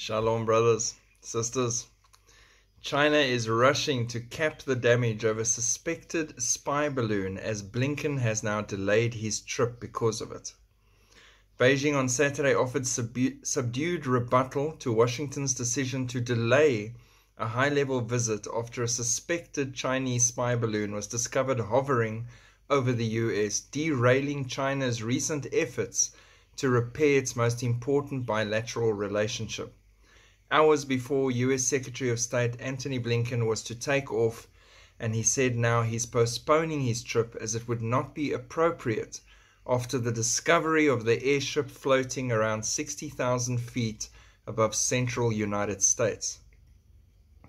Shalom, brothers, sisters. China is rushing to cap the damage of a suspected spy balloon as Blinken has now delayed his trip because of it. Beijing on Saturday offered subdued rebuttal to Washington's decision to delay a high-level visit after a suspected Chinese spy balloon was discovered hovering over the US, derailing China's recent efforts to repair its most important bilateral relationship. Hours before US Secretary of State Antony Blinken was to take off, and he said now he's postponing his trip as it would not be appropriate after the discovery of the airship floating around 60,000 feet above central United States.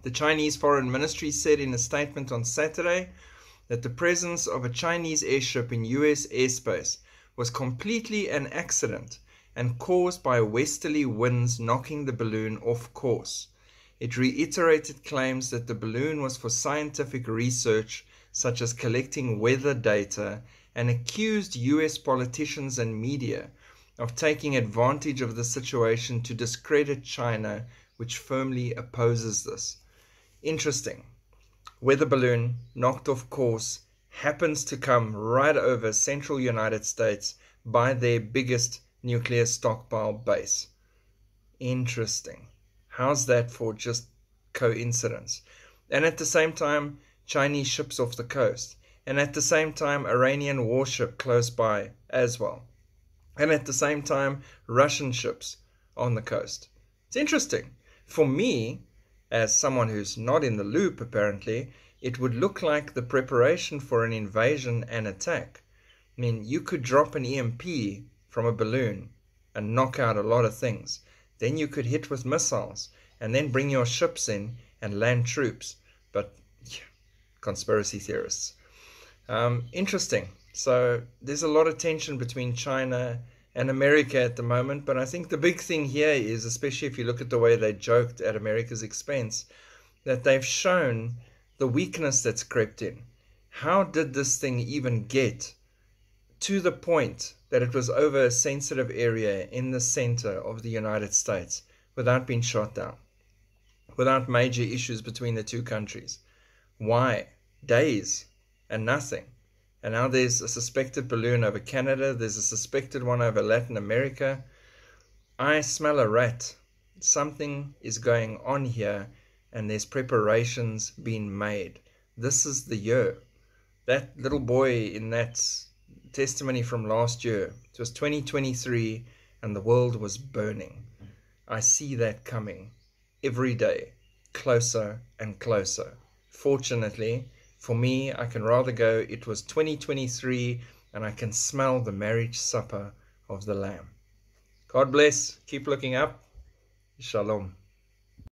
The Chinese Foreign Ministry said in a statement on Saturday that the presence of a Chinese airship in US airspace was completely an accident and caused by westerly winds knocking the balloon off course. It reiterated claims that the balloon was for scientific research, such as collecting weather data, and accused US politicians and media of taking advantage of the situation to discredit China, which firmly opposes this. Interesting. Weather balloon knocked off course happens to come right over central United States by their biggest nuclear stockpile base. Interesting. How's that for just coincidence? And at the same time, Chinese ships off the coast. And at the same time, Iranian warship close by as well. And at the same time, Russian ships on the coast. It's interesting. For me, as someone who's not in the loop apparently, it would look like the preparation for an invasion and attack. I mean, you could drop an EMP from a balloon and knock out a lot of things. Then you could hit with missiles and then bring your ships in and land troops. But yeah, conspiracy theorists. Interesting. So there's a lot of tension between China and America at the moment, but I think the big thing here is, especially if you look at the way they joked at America's expense, that they've shown the weakness that's crept in. How did this thing even get to the point that it was over a sensitive area in the center of the United States without being shot down, without major issues between the two countries? Why? Days and nothing. And now there's a suspected balloon over Canada, there's a suspected one over Latin America. I smell a rat. Something is going on here, and there's preparations being made. This is the year. That little boy in that testimony from last year, it was 2023 and the world was burning. I see that coming every day, closer and closer. Fortunately for me, I can rather go it was 2023 and I can smell the marriage supper of the Lamb. God bless. Keep looking up. Shalom.